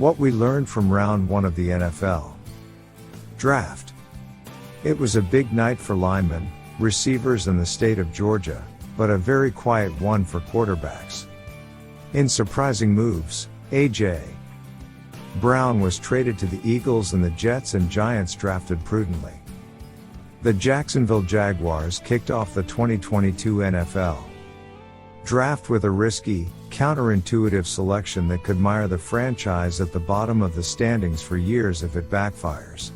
What we learned from round 1 of the NFL Draft. It was a big night for linemen, receivers and the state of Georgia, but a very quiet one for quarterbacks. In surprising moves, A.J. Brown was traded to the Eagles and the Jets and Giants drafted prudently. The Jacksonville Jaguars kicked off the 2022 NFL Draft with a risky, counterintuitive selection that could mire the franchise at the bottom of the standings for years if it backfires.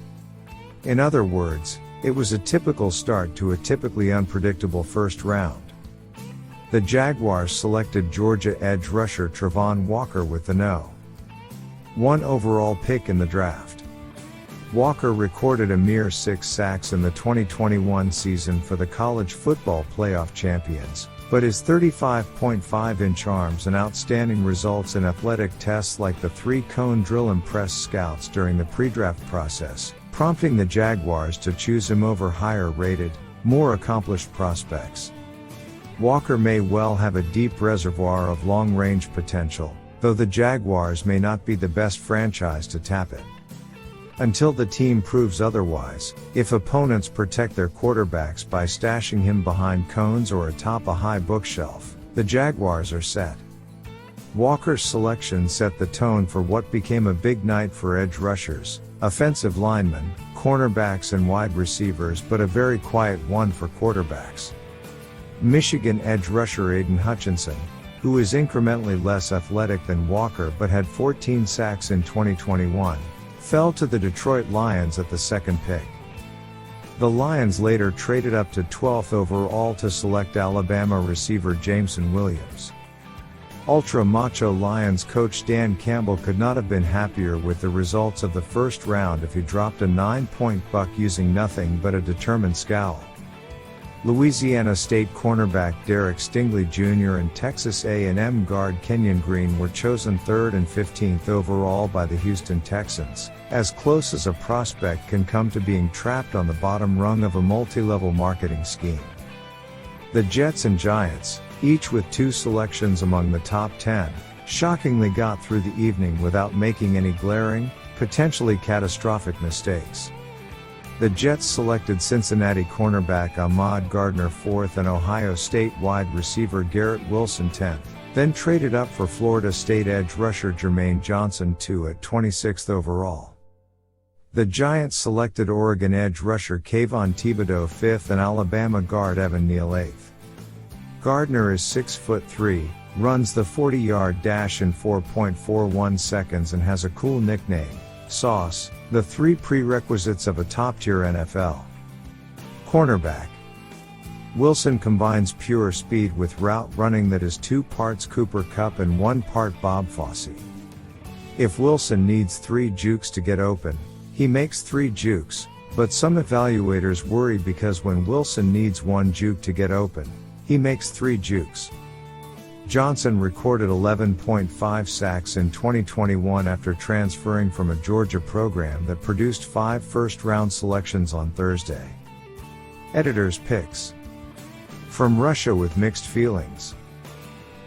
In other words, it was a typical start to a typically unpredictable first round. The Jaguars selected Georgia edge rusher Travon Walker with the No. 1 overall pick in the draft. Walker recorded a mere 6 sacks in the 2021 season for the college football playoff champions, but his 35.5-inch arms and outstanding results in athletic tests like the 3-cone drill impressed scouts during the pre-draft process, prompting the Jaguars to choose him over higher-rated, more accomplished prospects. Walker may well have a deep reservoir of long-range potential, though the Jaguars may not be the best franchise to tap it. Until the team proves otherwise, if opponents protect their quarterbacks by stashing him behind cones or atop a high bookshelf, the Jaguars are set. Walker's selection set the tone for what became a big night for edge rushers, offensive linemen, cornerbacks and wide receivers, but a very quiet one for quarterbacks. Michigan edge rusher Aidan Hutchinson, who is incrementally less athletic than Walker but had 14 sacks in 2021, fell to the Detroit Lions at the 2nd pick. The Lions later traded up to 12th overall to select Alabama receiver Jameson Williams. Ultra Macho Lions coach Dan Campbell could not have been happier with the results of the first round if he dropped a 9-point buck using nothing but a determined scowl. Louisiana State cornerback Derek Stingley Jr. and Texas A&M guard Kenyon Green were chosen 3rd and 15th overall by the Houston Texans, as close as a prospect can come to being trapped on the bottom rung of a multi-level marketing scheme. The Jets and Giants, each with 2 selections among the top 10, shockingly got through the evening without making any glaring, potentially catastrophic mistakes. The Jets selected Cincinnati cornerback Ahmad Gardner 4th and Ohio State wide receiver Garrett Wilson 10th, then traded up for Florida State edge rusher Jermaine Johnson 2 at 26th overall. The Giants selected Oregon edge rusher Kayvon Thibodeau 5th and Alabama guard Evan Neal 8th. Gardner is 6'3", runs the 40-yard dash in 4.41 seconds and has a cool nickname, Sauce, the 3 prerequisites of a top-tier NFL cornerback. Wilson combines pure speed with route running that is 2 parts Cooper Kupp and 1 part Bob Fosse. If Wilson needs 3 jukes to get open, he makes 3 jukes, but some evaluators worry because when Wilson needs 1 juke to get open, he makes 3 jukes. Johnson recorded 11.5 sacks in 2021 after transferring from a Georgia program that produced 5 first-round selections on Thursday. Editor's picks. From Russia with mixed feelings.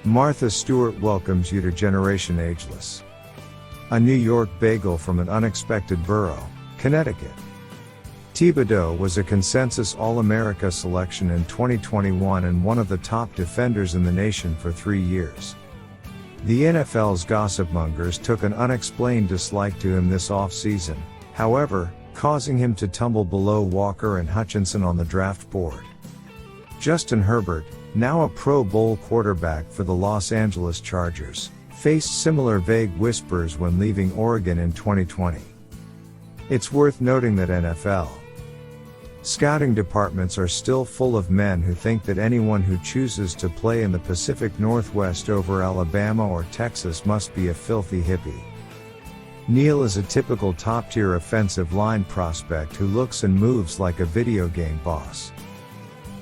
Martha Stewart welcomes you to Generation Ageless. A New York bagel from an unexpected borough, Connecticut. Thibodeau was a consensus All-America selection in 2021 and one of the top defenders in the nation for 3 years. The NFL's gossipmongers took an unexplained dislike to him this offseason, however, causing him to tumble below Walker and Hutchinson on the draft board. Justin Herbert, now a Pro Bowl quarterback for the Los Angeles Chargers, faced similar vague whispers when leaving Oregon in 2020. It's worth noting that NFL scouting departments are still full of men who think that anyone who chooses to play in the Pacific Northwest over Alabama or Texas must be a filthy hippie. Neal is a typical top-tier offensive line prospect who looks and moves like a video game boss.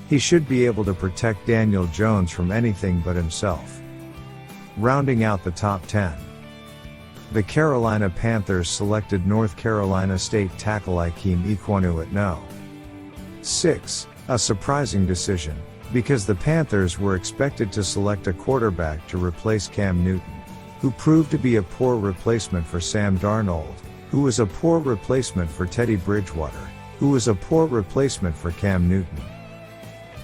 He should be able to protect Daniel Jones from anything but himself. Rounding out the top 10. The Carolina Panthers selected North Carolina State tackle Ikem Ekwonu at No. 6, a surprising decision, because the Panthers were expected to select a quarterback to replace Cam Newton. who proved to be a poor replacement for Sam Darnold, who was a poor replacement for Teddy Bridgewater, who was a poor replacement for Cam Newton.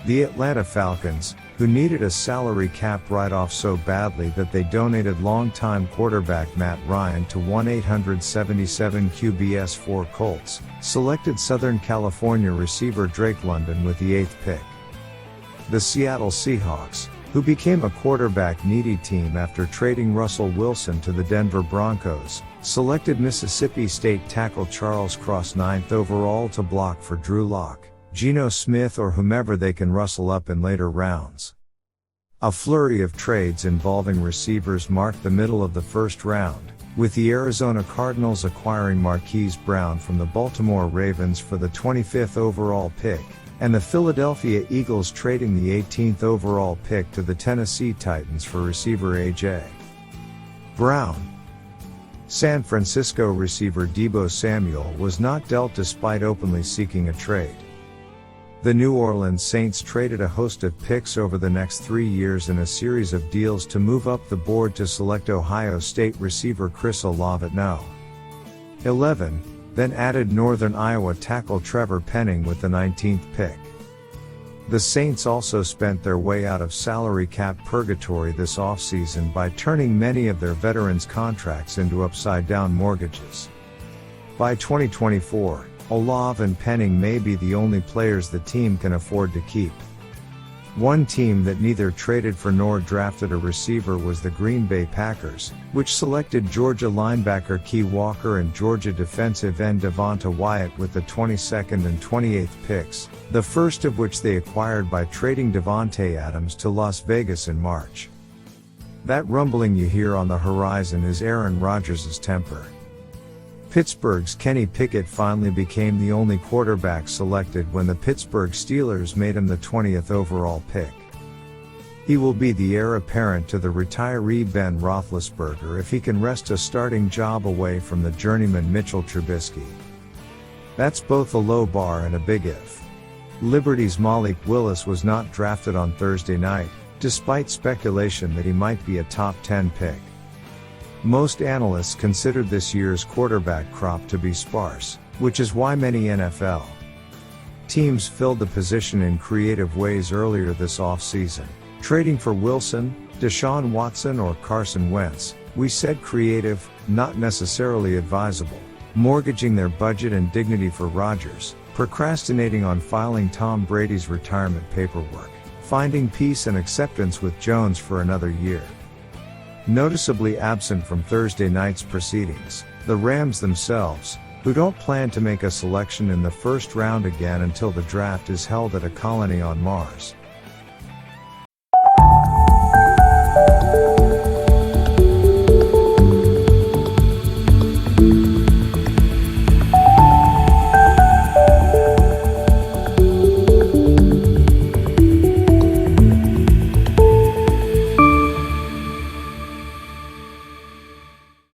The Atlanta Falcons, who needed a salary cap write-off so badly that they donated longtime quarterback Matt Ryan to 1-877 QBS 4 Colts, selected Southern California receiver Drake London with the 8th pick. The Seattle Seahawks, who became a quarterback-needy team after trading Russell Wilson to the Denver Broncos, selected Mississippi State tackle Charles Cross 9th overall to block for Drew Lock, Geno Smith or whomever they can rustle up in later rounds. A flurry of trades involving receivers marked the middle of the first round, with the Arizona Cardinals acquiring Marquise Brown from the Baltimore Ravens for the 25th overall pick, and the Philadelphia Eagles trading the 18th overall pick to the Tennessee Titans for receiver A.J. Brown. San Francisco receiver Deebo Samuel was not dealt despite openly seeking a trade. The New Orleans Saints traded a host of picks over the next 3 years in a series of deals to move up the board to select Ohio State receiver Chris Olave at No. 11, then added Northern Iowa tackle Trevor Penning with the 19th pick. The Saints also spent their way out of salary cap purgatory this offseason by turning many of their veterans' contracts into upside-down mortgages. By 2024, Olave and Penning may be the only players the team can afford to keep. One team that neither traded for nor drafted a receiver was the Green Bay Packers, which selected Georgia linebacker Key Walker and Georgia defensive end Devonta Wyatt with the 22nd and 28th picks, the first of which they acquired by trading Davante Adams to Las Vegas in March. That rumbling you hear on the horizon is Aaron Rodgers' temper. Pittsburgh's Kenny Pickett finally became the only quarterback selected when the Pittsburgh Steelers made him the 20th overall pick. He will be the heir apparent to the retiree Ben Roethlisberger if he can wrest a starting job away from the journeyman Mitchell Trubisky. That's both a low bar and a big if. Liberty's Malik Willis was not drafted on Thursday night, despite speculation that he might be a top 10 pick. Most analysts considered this year's quarterback crop to be sparse, which is why many NFL teams filled the position in creative ways earlier this offseason, trading for Wilson, Deshaun Watson or Carson Wentz. We said creative, not necessarily advisable, mortgaging their budget and dignity for Rodgers, procrastinating on filing Tom Brady's retirement paperwork, finding peace and acceptance with Jones for another year. Noticeably absent from Thursday night's proceedings, the Rams themselves, who don't plan to make a selection in the first round again until the draft is held at a colony on Mars.